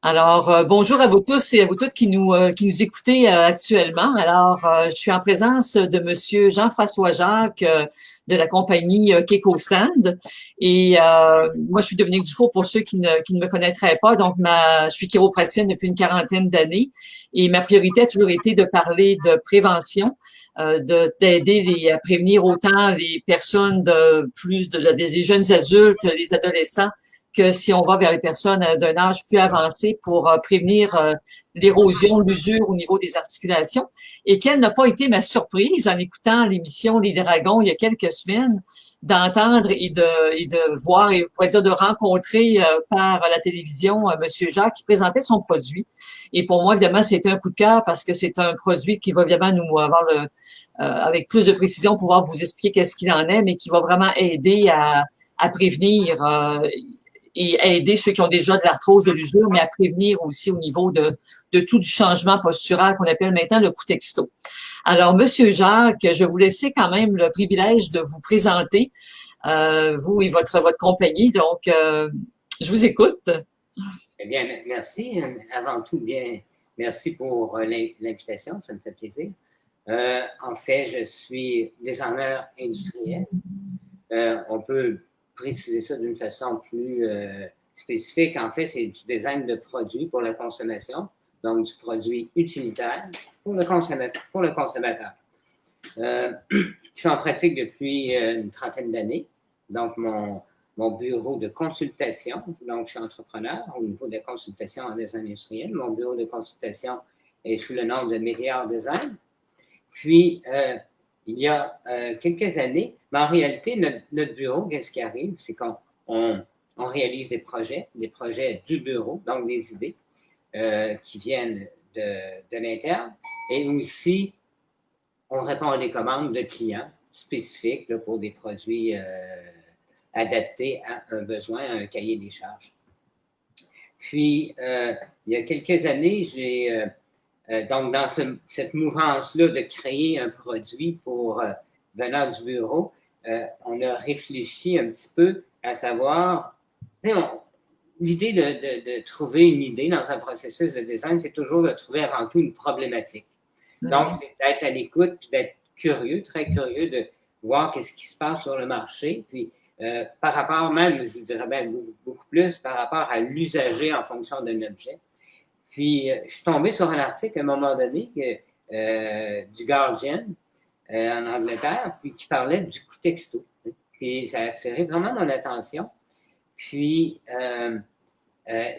Alors, bonjour à vous tous et à vous toutes qui nous écoutez actuellement. Alors, je suis en présence de Monsieur Jean-François Jacques de la compagnie KecoStand. Et moi, je suis Dominique Dufault pour ceux qui ne me connaîtraient pas. Donc, je suis chiropraticienne depuis une quarantaine d'années et ma priorité a toujours été de parler de prévention, d'aider à prévenir autant les personnes les jeunes adultes, les adolescents que si on va vers les personnes d'un âge plus avancé pour prévenir l'érosion, l'usure au niveau des articulations. Et quelle n'a pas été ma surprise en écoutant l'émission Les Dragons il y a quelques semaines, d'entendre et de voir, et on pourrait dire de rencontrer par la télévision Monsieur Jacques qui présentait son produit. Et pour moi, évidemment, c'était un coup de cœur parce que c'est un produit qui va évidemment nous avoir avec plus de précision, pouvoir vous expliquer qu'est-ce qu'il en est, mais qui va vraiment aider à prévenir et aider ceux qui ont déjà de l'arthrose, de l'usure, mais à prévenir aussi au niveau de tout du changement postural qu'on appelle maintenant le coup texto. Alors, Monsieur Jacques, je vais vous laisser quand même le privilège de vous présenter, vous et votre compagnie. Donc, je vous écoute. Eh bien, merci. Avant tout, bien, merci pour l'invitation, ça me fait plaisir. En fait, je suis designer industriel. On peut préciser ça d'une façon plus spécifique. En fait, c'est du design de produits pour la consommation, donc du produit utilitaire pour le consommateur. Je suis en pratique depuis une trentaine d'années. Donc, mon bureau de consultation, donc je suis entrepreneur au niveau de la consultation en design industriel. Mon bureau de consultation est sous le nom de Météor Design. Puis, il y a quelques années, mais en réalité, notre bureau, qu'est-ce qui arrive? C'est qu'on réalise des projets du bureau, donc des idées qui viennent de l'interne, et aussi, on répond à des commandes de clients spécifiques là, pour des produits adaptés à un besoin, à un cahier des charges. Puis, il y a quelques années, j'ai donc dans cette mouvance-là de créer un produit pour venant du bureau, on a réfléchi un petit peu à savoir, l'idée de trouver une idée dans un processus de design, c'est toujours de trouver avant tout une problématique. Donc, c'est d'être à l'écoute, puis d'être curieux, très curieux de voir qu'est-ce qui se passe sur le marché, puis par rapport même, je vous dirais même beaucoup plus, par rapport à l'usager en fonction d'un objet. Puis, je suis tombé sur un article à un moment donné du Guardian en Angleterre, puis qui parlait du coup texto. Puis, ça a attiré vraiment mon attention. Puis,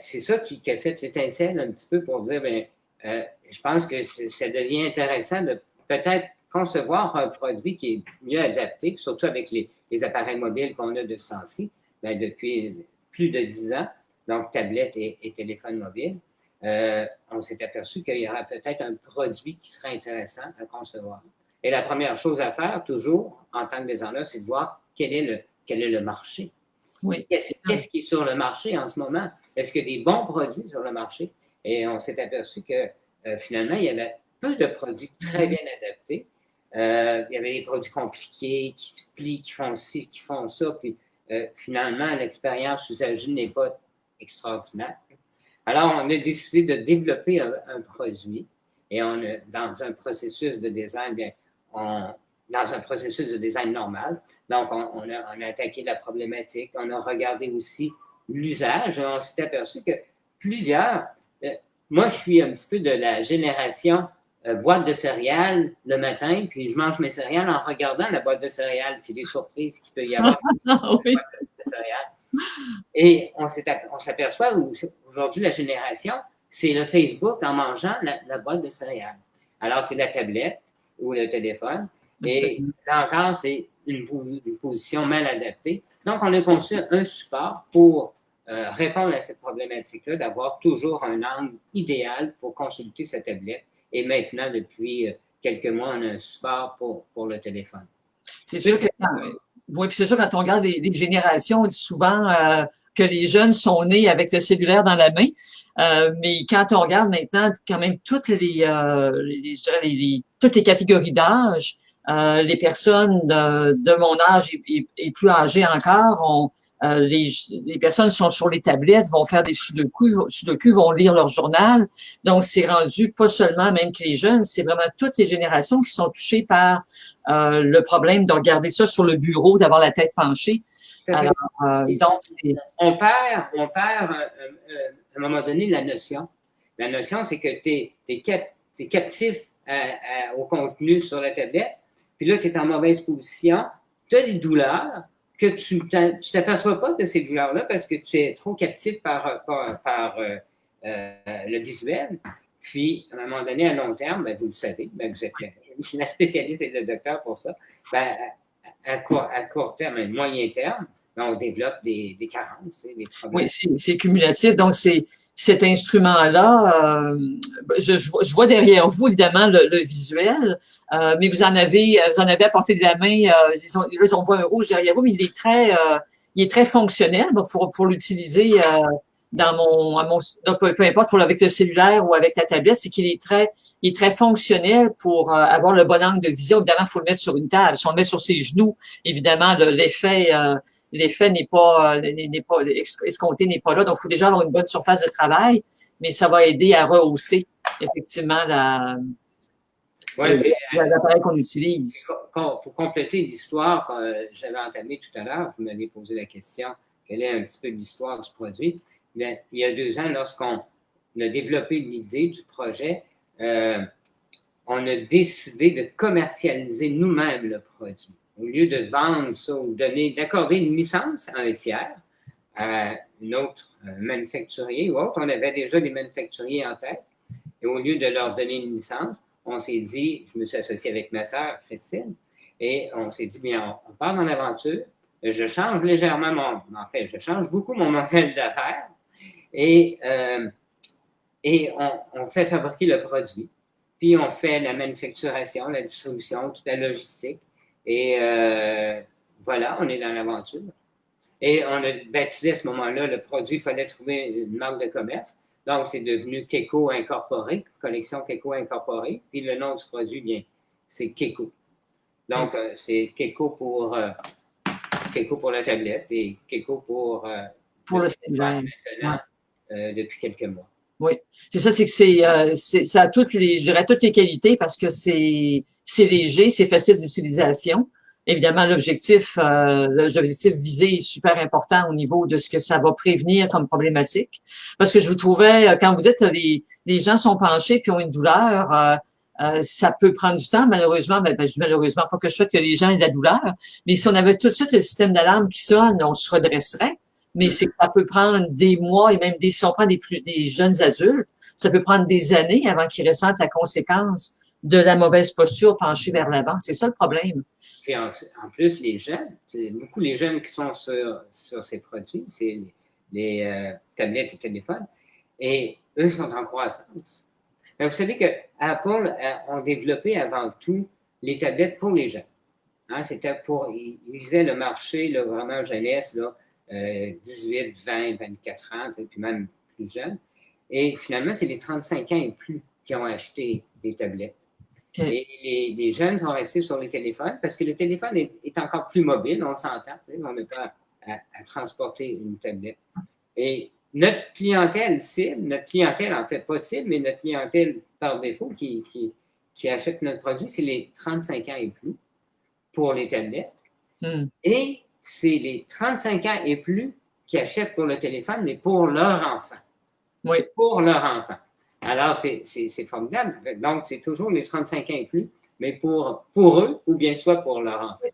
c'est ça qui a fait l'étincelle un petit peu pour dire, bien, je pense que ça devient intéressant de peut-être concevoir un produit qui est mieux adapté, surtout avec les appareils mobiles qu'on a de ce temps-ci, bien, depuis plus de 10 ans, donc tablettes et téléphones mobiles. On s'est aperçu qu'il y aura peut-être un produit qui serait intéressant à concevoir. Et la première chose à faire, toujours, en tant que designer, c'est de voir quel est le marché. Oui. Qu'est-ce qui est sur le marché en ce moment? Est-ce qu'il y a des bons produits sur le marché? Et on s'est aperçu que finalement, il y avait peu de produits très bien adaptés. Il y avait des produits compliqués, qui se plient, qui font ci, qui font ça. Puis finalement, l'expérience usagée n'est pas extraordinaire. Alors, on a décidé de développer un produit et dans un processus de design, bien, dans un processus de design normal. Donc, on a attaqué la problématique, on a regardé aussi l'usage et on s'est aperçu que plusieurs, moi, je suis un petit peu de la génération boîte de céréales le matin, puis je mange mes céréales en regardant la boîte de céréales, puis les surprises qu'il peut y avoir dans la boîte de céréales. Et on s'aperçoit aujourd'hui, la génération, c'est le Facebook en mangeant la boîte de céréales. Alors, c'est la tablette ou le téléphone. Et là encore, c'est une position mal adaptée. Donc, on a conçu un support pour répondre à cette problématique-là, d'avoir toujours un angle idéal pour consulter sa tablette. Et maintenant, depuis quelques mois, on a un support pour le téléphone. C'est sûr que oui, puis c'est sûr, quand on regarde les générations, on dit souvent que les jeunes sont nés avec le cellulaire dans la main. Mais quand on regarde maintenant, quand même, toutes toutes les catégories d'âge, les personnes de mon âge et plus âgées encore les personnes sont sur les tablettes, vont faire des sudoku, vont lire leur journal. Donc, c'est rendu pas seulement même que les jeunes, c'est vraiment toutes les générations qui sont touchées par le problème de regarder ça sur le bureau, d'avoir la tête penchée. Alors, donc, on perd à un moment donné la notion. La notion, c'est que tu es captif au contenu sur la tablette, puis là, tu es en mauvaise position, tu as des douleurs, que tu t'aperçois pas de ces douleurs-là parce que tu es trop captif par le visuel. Puis, à un moment donné, à long terme, ben, vous le savez, ben, vous êtes la spécialiste et le docteur pour ça. Ben, à court terme, à moyen terme, ben, on développe des carences, des problèmes. Oui, c'est cumulatif. Donc, c'est cet instrument-là, je vois derrière vous, évidemment, le visuel, mais vous en avez à portée de la main, là, on voit un rouge derrière vous, mais il est très fonctionnel pour l'utiliser donc, peu importe, avec le cellulaire ou avec la tablette, c'est qu'il est très fonctionnel pour avoir le bon angle de vision. Évidemment, il faut le mettre sur une table. Si on le met sur ses genoux, évidemment, l'effet n'est pas escompté, n'est pas là. Donc, il faut déjà avoir une bonne surface de travail, mais ça va aider à rehausser effectivement l'appareil qu'on utilise. Pour compléter l'histoire que j'avais entamée tout à l'heure, vous m'avez posé la question, quelle est un petit peu l'histoire du produit? Bien, il y a 2 ans, lorsqu'on a développé l'idée du projet, on a décidé de commercialiser nous-mêmes le produit. Au lieu de vendre ça ou d'accorder une licence à un tiers, à une autre manufacturier ou autre, on avait déjà des manufacturiers en tête. Et au lieu de leur donner une licence, on s'est dit, je me suis associé avec ma sœur, Christine, et on s'est dit, bien, on part dans l'aventure. Je change légèrement je change beaucoup mon modèle d'affaires et on fait fabriquer le produit. Puis on fait la manufacturation, la distribution, toute la logistique. Et voilà, on est dans l'aventure. Et on a baptisé à ce moment-là le produit, il fallait trouver une marque de commerce. Donc, c'est devenu Keiko Incorporé, collection Keiko Incorporé. Puis le nom du produit, bien, c'est Keiko. Donc, c'est Keiko pour la tablette et Keiko pour le cellulaire. Maintenant, depuis quelques mois. Oui, c'est ça, c'est que ça a toutes les qualités parce que c'est léger, c'est facile d'utilisation. Évidemment, l'objectif visé est super important au niveau de ce que ça va prévenir comme problématique. Parce que je vous trouvais, quand vous dites les gens sont penchés puis ont une douleur, ça peut prendre du temps, malheureusement. Je dis malheureusement pas que je souhaite que les gens aient de la douleur, mais si on avait tout de suite le système d'alarme qui sonne, on se redresserait. Mais c'est que ça peut prendre des mois et même si on prend des jeunes adultes, ça peut prendre des années avant qu'ils ressentent la conséquence de la mauvaise posture penchée vers l'avant. C'est ça le problème. Puis en plus, les jeunes, c'est beaucoup les jeunes qui sont sur ces produits, c'est les tablettes et téléphones, et eux sont en croissance. Mais vous savez que Apple a développé avant tout les tablettes pour les jeunes. Hein, ils visaient le marché là, vraiment jeunesse, là, 18, 20, 24 ans, puis même plus jeunes. Et finalement, c'est les 35 ans et plus qui ont acheté des tablettes. Okay. Et les jeunes sont restés sur les téléphones parce que le téléphone est encore plus mobile, on s'entend. On n'a pas à transporter une tablette. Et notre clientèle cible, notre clientèle en fait pas cible, mais notre clientèle par défaut qui achète notre produit, c'est les 35 ans et plus pour les tablettes. Et c'est les 35 ans et plus qui achètent pour le téléphone, mais pour leur enfant. Oui. Pour leur enfant. Alors, c'est formidable. Donc, c'est toujours les 35 ans et plus, mais pour eux ou bien soit pour leur enfant.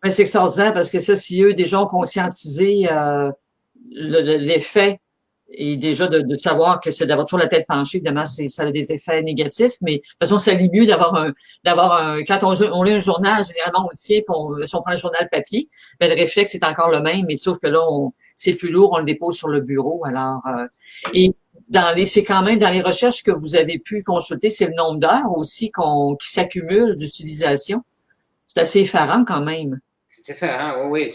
Oui, c'est extraordinaire parce que ça, si eux déjà ont conscientisé l'effet et déjà de savoir que c'est d'avoir toujours la tête penchée, évidemment, ça a des effets négatifs, mais de toute façon, ça lit mieux quand on lit un journal, généralement, on le tient, puis si on prend le journal papier, ben, le réflexe est encore le même, mais sauf que là, c'est plus lourd, on le dépose sur le bureau, alors, et c'est quand même dans les recherches que vous avez pu consulter, c'est le nombre d'heures aussi qui s'accumule d'utilisation. C'est assez effarant quand même. C'est effarant, oui.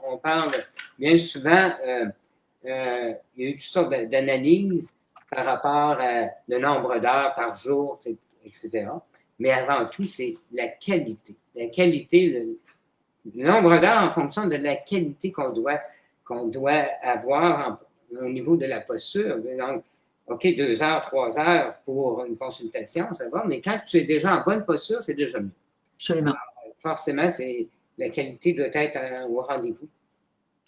On parle bien souvent, il y a eu toutes sortes d'analyses par rapport au nombre d'heures par jour, etc. Mais avant tout, c'est la qualité. La qualité, le nombre d'heures en fonction de la qualité qu'on doit qu'on doit avoir au niveau de la posture. Donc, OK, 2 heures, 3 heures pour une consultation, ça va, mais quand tu es déjà en bonne posture, c'est déjà mieux. Absolument. Alors, forcément, la qualité doit être au rendez-vous.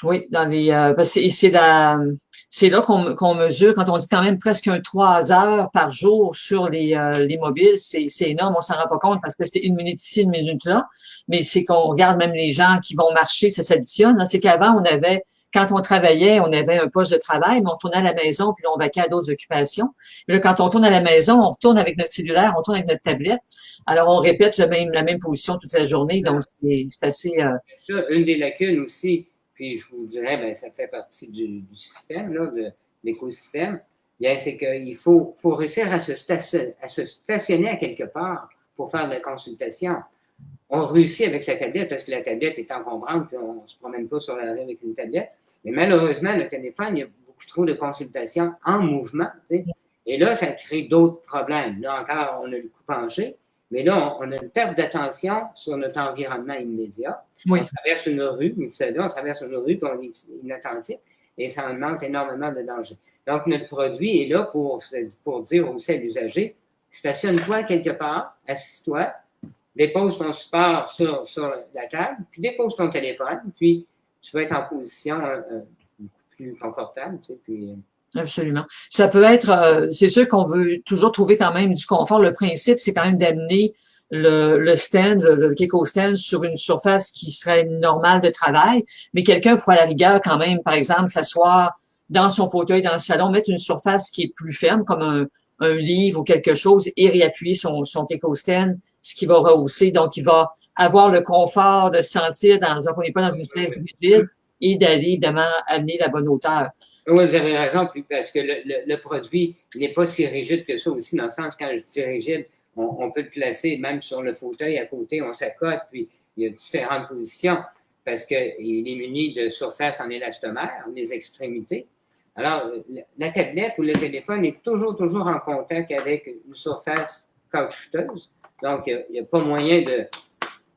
Oui, parce que c'est là qu'on mesure, quand on dit quand même presque 3 heures par jour sur les mobiles, c'est énorme, on s'en rend pas compte parce que c'est 1 minute ici, 1 minute là, mais c'est qu'on regarde même les gens qui vont marcher, ça s'additionne. C'est qu'avant, quand on travaillait, on avait un poste de travail, mais on tournait à la maison, puis là, on vaquait à d'autres occupations. Puis là, quand on tourne à la maison, on retourne avec notre cellulaire, on tourne avec notre tablette. Alors, on répète la même position toute la journée, donc c'est assez... Ça, une des lacunes aussi, puis je vous dirais, ben, ça fait partie du système, là, de l'écosystème, c'est qu'il faut réussir à se stationner à quelque part pour faire de la consultation. On réussit avec la tablette parce que la tablette est encombrante, puis on ne se promène pas sur la rue avec une tablette. Mais malheureusement, le téléphone, il y a beaucoup trop de consultations en mouvement. Tu sais. Et là, ça crée d'autres problèmes. Là encore, on a le coup penché, mais là, on a une perte d'attention sur notre environnement immédiat. Oui. On traverse une rue, vous savez, on traverse une rue, puis on est inattentif, et ça augmente énormément de danger. Donc, notre produit est là pour dire aussi à l'usager, stationne-toi quelque part, assis-toi, dépose ton support sur la table, puis dépose ton téléphone, puis tu vas être en position plus confortable. Tu sais, puis, Absolument. Ça peut être, c'est sûr qu'on veut toujours trouver quand même du confort. Le principe, c'est quand même d'amener le stand, le Keiko stand sur une surface qui serait normale de travail, mais quelqu'un pourrait à la rigueur quand même, par exemple, s'asseoir dans son fauteuil dans le salon, mettre une surface qui est plus ferme, comme un livre ou quelque chose, et réappuyer son Keiko stand, ce qui va rehausser. Donc, il va avoir le confort de se sentir qu'on n'est pas dans une chaise rigide et d'aller, évidemment, amener la bonne hauteur. Oui, vous avez raison, parce que le produit n'est pas si rigide que ça aussi, dans le sens, quand je dis rigide, on peut le placer même sur le fauteuil à côté, on s'accote, puis il y a différentes positions, parce qu'il est muni de surface en élastomère, les extrémités. Alors, la tablette ou le téléphone est toujours en contact avec une surface caoutchouteuse, donc il n'y a pas moyen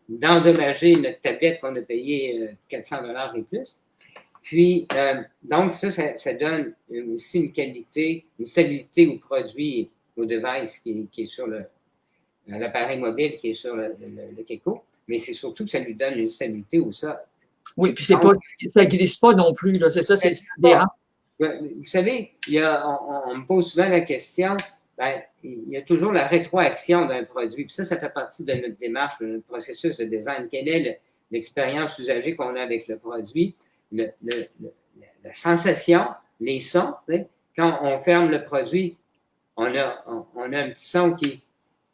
d'endommager notre tablette qu'on a payé 400 $ et plus. Puis, donc, ça donne aussi une qualité, une stabilité au produit, au device qui est sur l'appareil mobile, qui est sur le Keiko, mais c'est surtout que ça lui donne une stabilité au sol. Oui, puis ça glisse pas non plus, là, c'est ça, c'est différent. Vous savez, on me pose souvent la question, il y a toujours la rétroaction d'un produit, puis ça fait partie de notre démarche, de notre processus de design. Quelle est l'expérience usagée qu'on a avec le produit? La sensation, les sons. Quand on ferme le produit, on a un petit son qui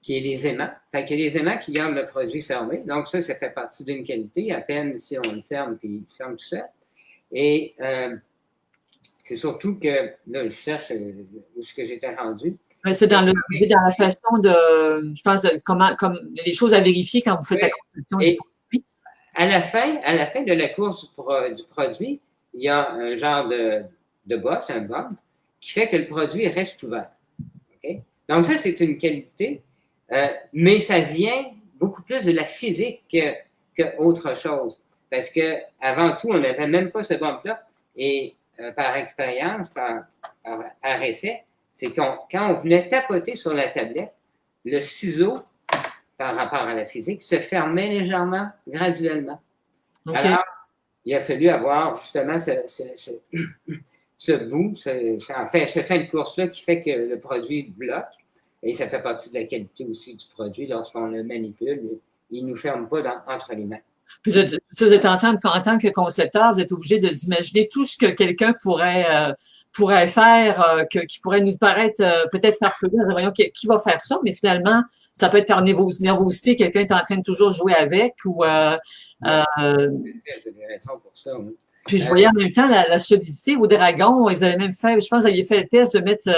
est les aimants. Fait qu'il y a les aimants qui gardent le produit fermé. Donc ça fait partie d'une qualité. À peine si on le ferme, puis il se ferme tout seul. Et c'est surtout que, là, je cherche où est-ce que j'étais rendu. C'est dans la façon de, je pense, comme les choses à vérifier quand vous faites la conception du produit. À la fin de la course du produit, il y a un genre de boss, un bump, qui fait que le produit reste ouvert. Okay? Donc ça, c'est une qualité, mais ça vient beaucoup plus de la physique qu'autre chose. Parce que avant tout, on n'avait même pas ce bump-là. Et par expérience, par essai, c'est quand on venait tapoter sur la tablette, le ciseau, par rapport à la physique, se fermait légèrement, graduellement. Okay. Alors, il a fallu avoir justement ce bout, ce fin de course-là qui fait que le produit bloque, et ça fait partie de la qualité aussi du produit lorsqu'on le manipule. Il ne nous ferme pas entre les mains. Puis vous êtes en tant que concepteur, vous êtes obligé d'imaginer tout ce que quelqu'un pourrait faire, qui pourrait nous paraître peut-être farfelu. Voyons qui va faire ça, mais finalement, ça peut être par nervosité, quelqu'un est en train de toujours jouer avec ou puis je voyais en même temps la solidité au dragon, ils avaient même fait, je pense qu'ils avaient fait le test de mettre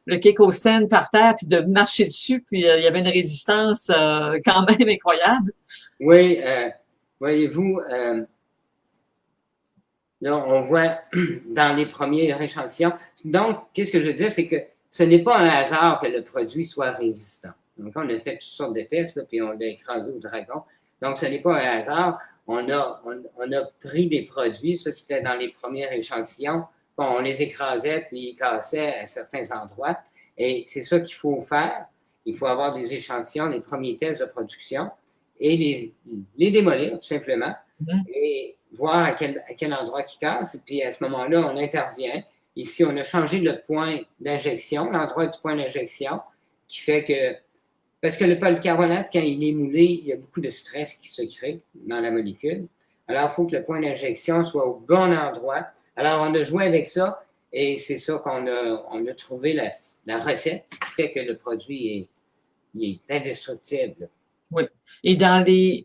le Keiko stand par terre puis de marcher dessus, puis il y avait une résistance quand même incroyable. Oui, voyez-vous, là, on voit dans les premiers échantillons. Donc, qu'est-ce que je veux dire, c'est que ce n'est pas un hasard que le produit soit résistant. Donc, on a fait toutes sortes de tests, là, puis on l'a écrasé au dragon. Donc, ce n'est pas un hasard. on a pris des produits, ça c'était dans les premiers échantillons, on les écrasait puis ils cassaient à certains endroits. Et c'est ça qu'il faut faire. Il faut avoir des échantillons, les premiers tests de production et les démolir tout simplement et voir à quel endroit ils cassent. Et puis à ce moment-là, on intervient. Ici, on a changé le point d'injection, l'endroit du point d'injection, qui fait que, parce que le polycarbonate, quand il est moulé, il y a beaucoup de stress qui se crée dans la molécule. Alors, il faut que le point d'injection soit au bon endroit. Alors, on a joué avec ça et c'est ça qu'on a trouvé la recette qui fait que le produit est indestructible. Oui. Et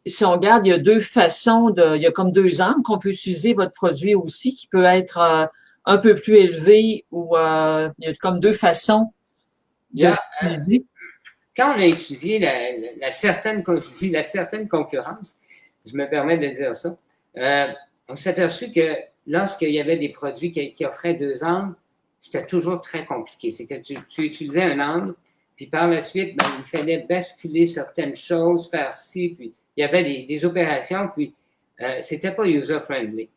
si on regarde, il y a deux façons il y a comme deux angles qu'on peut utiliser votre produit aussi, qui peut être un peu plus élevé ou il y a comme deux façons de l'utiliser. Quand on a étudié la certaine concurrence, je me permets de dire ça, on s'est aperçu que lorsqu'il y avait des produits qui offraient deux angles, c'était toujours très compliqué. C'est que tu utilisais un angle, puis par la suite, il fallait basculer certaines choses, faire ci, puis il y avait des opérations, puis c'était pas user-friendly.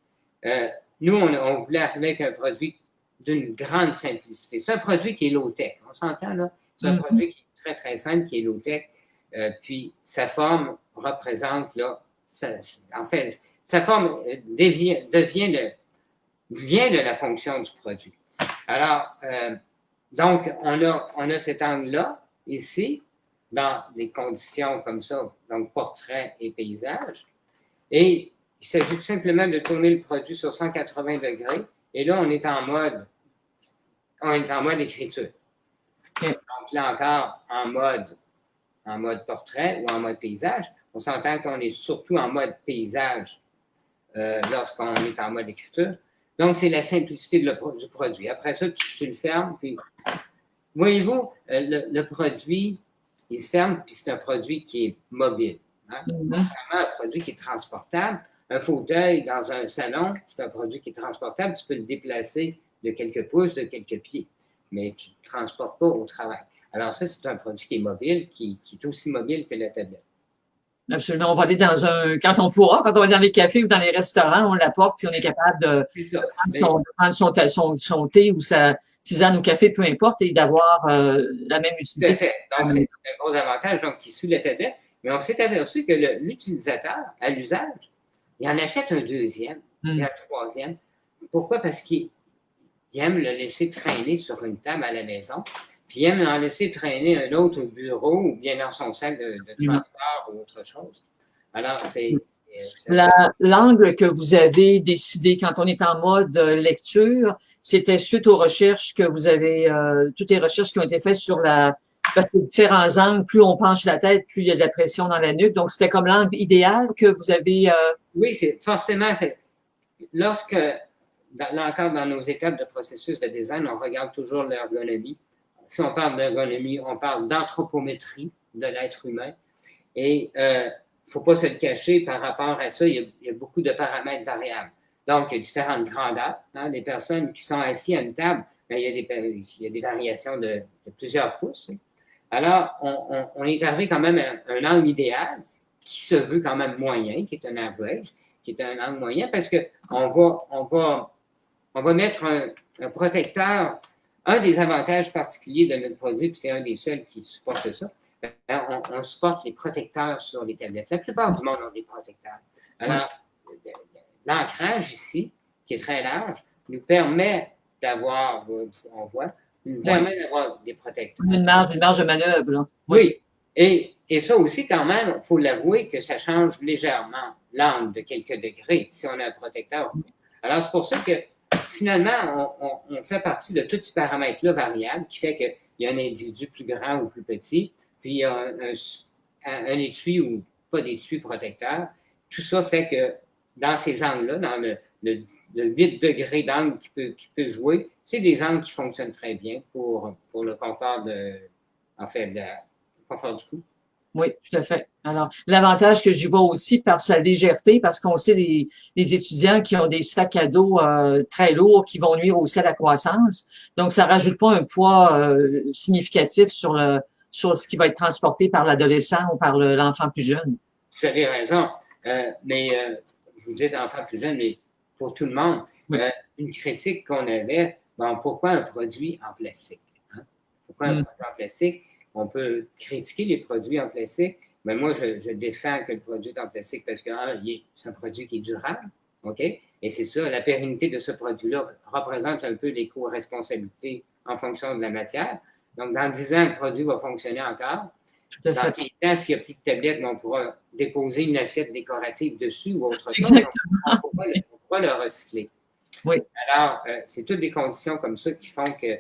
Nous, on voulait arriver avec un produit d'une grande simplicité. C'est un produit qui est low-tech, on s'entend là? C'est un produit qui est très, très simple, qui est low-tech, puis sa forme représente, là, sa forme vient de la fonction du produit. Alors, donc, on a cet angle-là, ici, dans des conditions comme ça, donc portrait et paysage. Et il s'agit tout simplement de tourner le produit sur 180 degrés. Et là, on est en mode écriture. Donc là encore, en mode portrait ou en mode paysage. On s'entend qu'on est surtout en mode paysage lorsqu'on est en mode écriture. Donc, c'est la simplicité du produit. Après ça, tu le fermes, puis voyez-vous, le produit, il se ferme, puis c'est un produit qui est mobile. Hein? Vraiment un produit qui est transportable. Un fauteuil dans un salon, c'est un produit qui est transportable. Tu peux le déplacer de quelques pouces, de quelques pieds, mais tu ne le transportes pas au travail. Alors ça, c'est un produit qui est mobile, qui est aussi mobile que la tablette. Absolument. On va aller quand on pourra, quand on va dans les cafés ou dans les restaurants, on l'apporte puis on est capable de prendre son thé ou sa tisane ou café, peu importe, et d'avoir la même utilité. Donc, c'est un gros avantage qui suit la tablette. Mais on s'est aperçu que l'utilisateur, à l'usage, il en achète un deuxième et un troisième. Pourquoi? Parce qu'il aime le laisser traîner sur une table à la maison, puis il aime en laisser traîner un autre au bureau ou bien dans son sac de transport ou autre chose. Alors, l'angle que vous avez décidé quand on est en mode lecture, c'était suite aux recherches que vous avez, toutes les recherches qui ont été faites sur parce que différents angles, plus on penche la tête, plus il y a de la pression dans la nuque. Donc, c'était comme l'angle idéal que vous avez. Oui, forcément, lorsque, là encore, dans nos étapes de processus de design, on regarde toujours l'ergonomie. Si on parle d'ergonomie, on parle d'anthropométrie de l'être humain. Et il ne faut pas se le cacher par rapport à ça, il y a beaucoup de paramètres variables. Donc, il y a différentes grandeurs. Hein, des personnes qui sont assises à une table, il y a des variations de plusieurs pouces. Hein. Alors, on est arrivé quand même à un angle idéal qui se veut quand même moyen, qui est un average, qui est un angle moyen, parce qu'on va mettre un protecteur. Un des avantages particuliers de notre produit, puis c'est un des seuls qui supporte ça, on supporte les protecteurs sur les tablettes. La plupart du monde ont des protecteurs. Alors, l'ancrage ici, qui est très large, nous permet d'avoir, on voit, nous permet d'avoir des protecteurs. Une marge de manœuvre. Là. Oui. Et ça aussi, quand même, il faut l'avouer que ça change légèrement l'angle de quelques degrés si on a un protecteur. Alors, c'est pour ça que finalement, on fait partie de tous ces paramètres-là variables qui fait qu'il y a un individu plus grand ou plus petit, puis il y a un étui ou pas d'étui protecteur. Tout ça fait que dans ces angles-là, dans le 8 degrés d'angle qui peut jouer, c'est des angles qui fonctionnent très bien pour le confort le confort du cou. Oui, tout à fait. Alors, l'avantage que j'y vois aussi par sa légèreté, parce qu'on sait les étudiants qui ont des sacs à dos très lourds qui vont nuire aussi à la croissance. Donc, ça rajoute pas un poids significatif sur ce qui va être transporté par l'adolescent ou par l'enfant plus jeune. Vous avez raison. Mais vous dites enfants plus jeunes, mais pour tout le monde, Oui. Une critique qu'on avait, bon, pourquoi un produit en plastique? Hein? Pourquoi un produit en plastique? On peut critiquer les produits en plastique, mais moi, je défends que le produit est en plastique parce que, c'est un produit qui est durable, OK? Et c'est ça, la pérennité de ce produit-là représente un peu l'éco-responsabilité en fonction de la matière. Donc, dans 10 ans, le produit va fonctionner encore. Tout à fait. Dans 15 ans, s'il n'y a plus de tablette, on pourra déposer une assiette décorative dessus ou autre chose. Exactement. On pourra le recycler. Oui. Alors, c'est toutes des conditions comme ça qui font que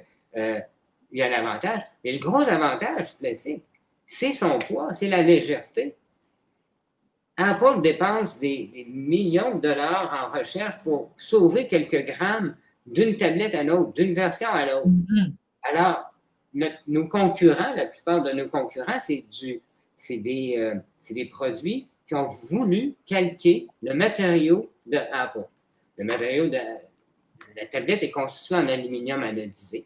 il y a un avantage. Mais le gros avantage du plastique, c'est son poids, c'est la légèreté. Apple dépense des millions de dollars en recherche pour sauver quelques grammes d'une tablette à l'autre, d'une version à l'autre. Alors, nos concurrents, la plupart de nos concurrents, c'est des produits qui ont voulu calquer le matériau de Apple. Le matériau de la tablette est constitué en aluminium anodisé.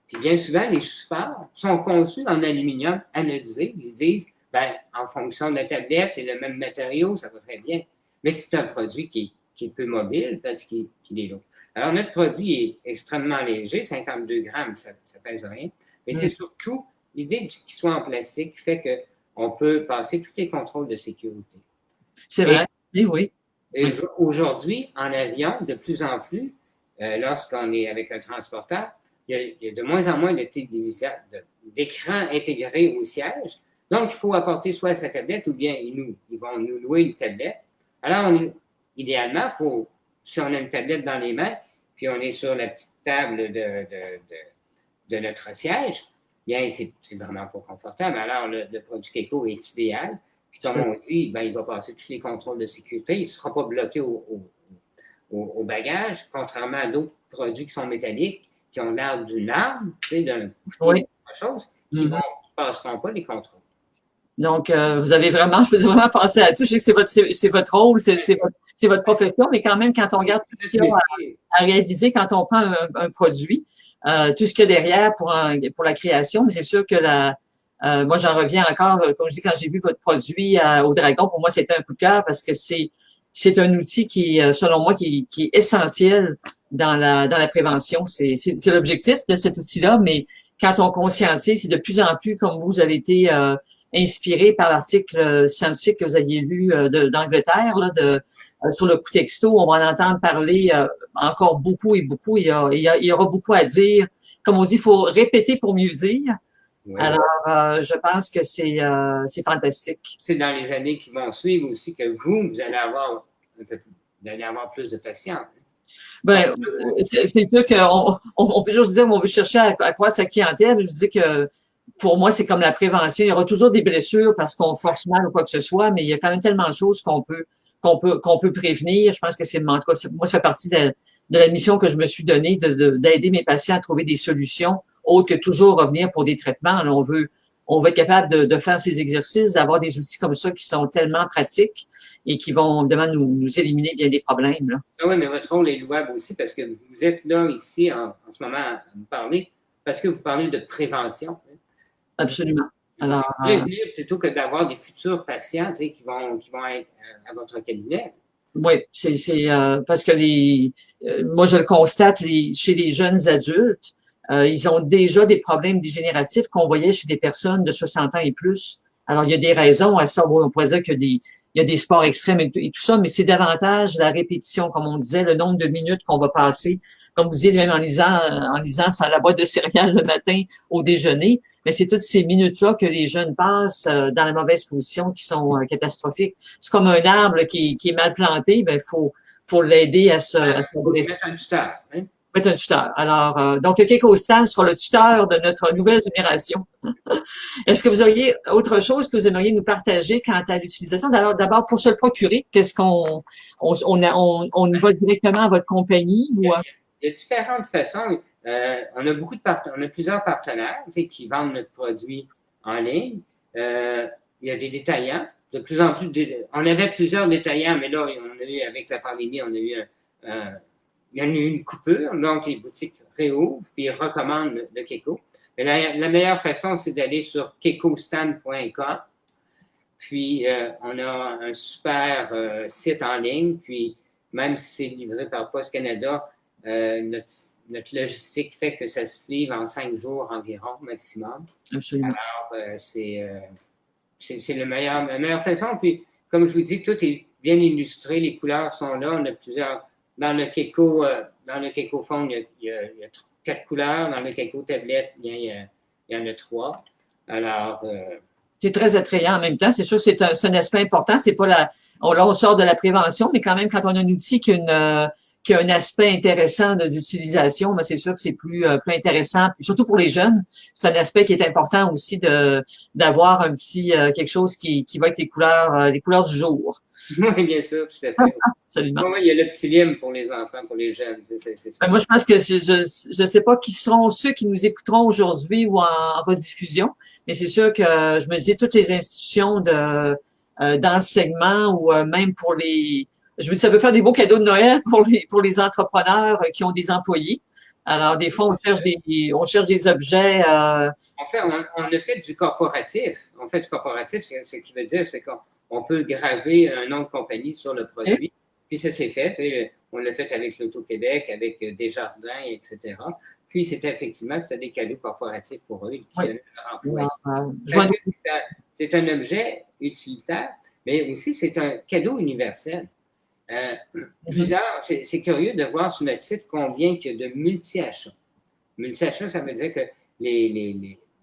Puis bien souvent, les supports sont conçus en aluminium anodisé. Ils disent, en fonction de la tablette, c'est le même matériau, ça va très bien. Mais c'est un produit qui est peu mobile parce qu'il est lourd. Alors, notre produit est extrêmement léger, 52 grammes, ça pèse rien. Mais c'est surtout l'idée qu'il soit en plastique qui fait qu'on peut passer tous les contrôles de sécurité. C'est vrai, oui. Et aujourd'hui, en avion, de plus en plus, lorsqu'on est avec un transporteur, il y a de moins en moins d'écrans intégrés au siège. Donc, il faut apporter soit sa tablette ou bien ils vont nous louer une tablette. Alors, idéalement, si on a une tablette dans les mains, puis on est sur la petite table de notre siège, bien, c'est vraiment pas confortable. Alors, le produit Keiko est idéal. Puis, comme on dit, il va passer tous les contrôles de sécurité. Il ne sera pas bloqué au bagage, contrairement à d'autres produits qui sont métalliques, qui ont l'air d'une arme, d'un couteau, quelque chose, qui ne passeront pas les contrôles. Donc, vous avez vraiment, je peux dire, vraiment pensé à tout. Je sais que c'est votre rôle, c'est votre profession, mais quand même, quand on regarde tout ce qu'il y a à réaliser, quand on prend un produit, tout ce qu'il y a derrière pour la création, mais c'est sûr que moi, j'en reviens encore, comme je dis, quand j'ai vu votre produit au Dragon, pour moi, c'était un coup de cœur parce que c'est un outil qui, selon moi, qui est essentiel dans la prévention. C'est l'objectif de cet outil-là, mais quand on conscientise, c'est de plus en plus, comme vous avez été inspiré par l'article scientifique que vous aviez lu d'Angleterre, sur le coup texto, on va en entendre parler encore beaucoup et beaucoup. Il y aura beaucoup à dire. Comme on dit, il faut répéter pour mieux dire. Oui. Alors, je pense que c'est fantastique. C'est dans les années qui vont suivre aussi que vous allez avoir plus de patients. Ben, c'est sûr qu'on peut toujours dire qu'on veut chercher à croître sa clientèle. Je dis que pour moi, c'est comme la prévention. Il y aura toujours des blessures parce qu'on force mal ou quoi que ce soit, mais il y a quand même tellement de choses qu'on peut prévenir. Je pense que moi, ça fait partie de la mission que je me suis donnée d'aider mes patients à trouver des solutions autres que toujours revenir pour des traitements. Là, on veut être capable de faire ces exercices, d'avoir des outils comme ça qui sont tellement pratiques et qui vont évidemment nous éliminer bien des problèmes. Là. Ah oui, mais votre rôle est louable aussi parce que vous êtes là ici en ce moment à nous parler parce que vous parlez de prévention. Absolument. Alors, prévenir plutôt que d'avoir des futurs patients qui vont être à votre cabinet. Oui, c'est parce que moi je le constate chez les jeunes adultes, ils ont déjà des problèmes dégénératifs qu'on voyait chez des personnes de 60 ans et plus. Alors il y a des raisons à ça. Bon, on pourrait dire qu'il y a des sports extrêmes et tout ça, mais c'est davantage la répétition, comme on disait, le nombre de minutes qu'on va passer. Comme vous disiez, même en lisant sans la boîte de céréales le matin au déjeuner, mais c'est toutes ces minutes-là que les jeunes passent dans la mauvaise position qui sont catastrophiques. C'est comme un arbre qui est mal planté, ben faut l'aider à se mettre un tuteur. Hein? Mettre un tuteur. Alors, donc le Keiko-Stan sera le tuteur de notre nouvelle génération. Est-ce que vous auriez autre chose que vous aimeriez nous partager quant à l'utilisation? D'abord, pour se le procurer, qu'est-ce on y va directement à votre compagnie? Ou... Il y a différentes façons. On a plusieurs partenaires qui vendent notre produit en ligne. Il y a des détaillants. De plus en plus, on avait plusieurs détaillants, mais là, avec la pandémie, il y a eu une coupure. Donc, les boutiques réouvrent puis ils recommandent le Keiko. Mais la meilleure façon, c'est d'aller sur keikostan.com. Puis, on a un super site en ligne. Puis, même si c'est livré par Poste Canada, notre logistique fait que ça se livre en 5 jours environ, maximum. Absolument. Alors, c'est la meilleure façon. Puis, comme je vous dis, tout est bien illustré, les couleurs sont là. On a plusieurs. Dans le Keiko Phone, il y a 4 couleurs. Dans le Keiko Tablette, il y en a 3. Alors. C'est très attrayant en même temps. C'est sûr que c'est un aspect important. C'est pas là, on sort de la prévention, mais quand même, quand on a un outil qui a un aspect intéressant d'utilisation, ben c'est sûr que c'est plus intéressant. Puis surtout pour les jeunes, c'est un aspect qui est important aussi d'avoir un petit quelque chose qui va être les couleurs du jour. Oui, bien sûr, tout à fait. Absolument. Oui, il y a l'Optilium pour les enfants, pour les jeunes. Ben, moi, je pense que je sais pas qui seront ceux qui nous écouteront aujourd'hui ou en rediffusion, mais c'est sûr que je me dis toutes les institutions d'enseignement ou même pour je me dis ça peut faire des beaux cadeaux de Noël pour les entrepreneurs qui ont des employés. Alors des fois on cherche des objets. En fait, on a fait du corporatif. On fait du corporatif, ce qui veut dire c'est qu'on peut graver un nom de compagnie sur le produit. Puis ça s'est fait. On l'a fait avec l'Auto-Québec, avec Desjardins, etc. Puis c'était des cadeaux corporatifs pour eux. Oui. C'est un objet utilitaire, mais aussi c'est un cadeau universel. C'est curieux de voir sur notre site combien il y a de multi-achats. Multi-achats, ça veut dire que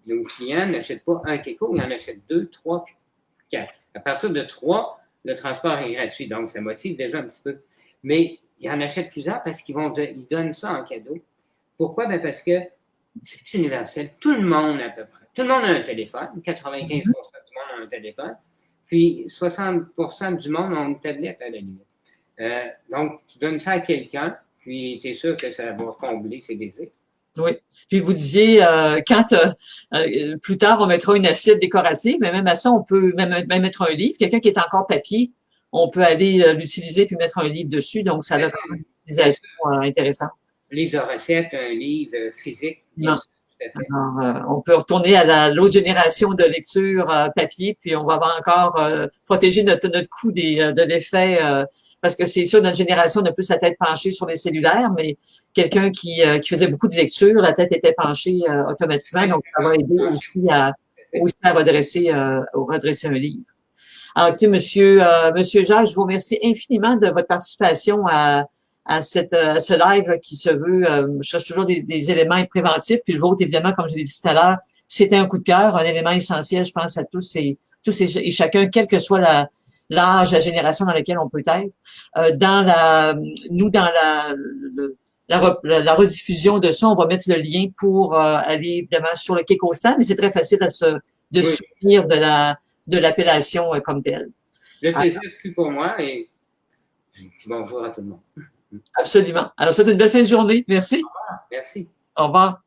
nos clients n'achètent pas un Keiko, ils en achètent 2, 3, 4. À partir de 3, le transport est gratuit, donc ça motive déjà un petit peu. Mais ils en achètent plusieurs parce qu'ils donnent ça en cadeau. Pourquoi? Ben parce que c'est universel. Tout le monde, à peu près. Tout le monde a un téléphone. 95% du monde a un téléphone. Puis 60% du monde a une tablette à la limite. Donc, tu donnes ça à quelqu'un, puis tu es sûr que ça va combler ses désirs. Oui. Puis vous disiez, plus tard, on mettra une assiette décorative, mais même à ça, on peut même mettre un livre. Quelqu'un qui est encore papier, on peut aller l'utiliser puis mettre un livre dessus. Donc, ça a une utilisation intéressante. Un livre de recettes, un livre physique. Non. Alors, on peut retourner à l'autre génération de lecture papier, puis on va avoir encore protéger notre coût de l'effet, parce que c'est sûr, notre génération a plus la tête penchée sur les cellulaires, mais quelqu'un qui faisait beaucoup de lecture, la tête était penchée automatiquement, donc ça va aider aussi à redresser un livre. Alors, écoutez, Monsieur Jacques, je vous remercie infiniment de votre participation à ce live qui se veut, je cherche toujours des éléments préventifs, puis le vôtre, évidemment, comme je l'ai dit tout à l'heure, c'était un coup de cœur, un élément essentiel, je pense, à tous et chacun, quel que soit l'âge, la génération dans laquelle on peut être. Dans la rediffusion de ça, on va mettre le lien pour aller, évidemment, sur le Keiko Stand, mais c'est très facile de se souvenir de l'appellation comme telle. Le plaisir fut pour moi et bonjour à tout le monde. Absolument. Alors, c'est une belle fin de journée. Merci. Au revoir. Merci. Au revoir.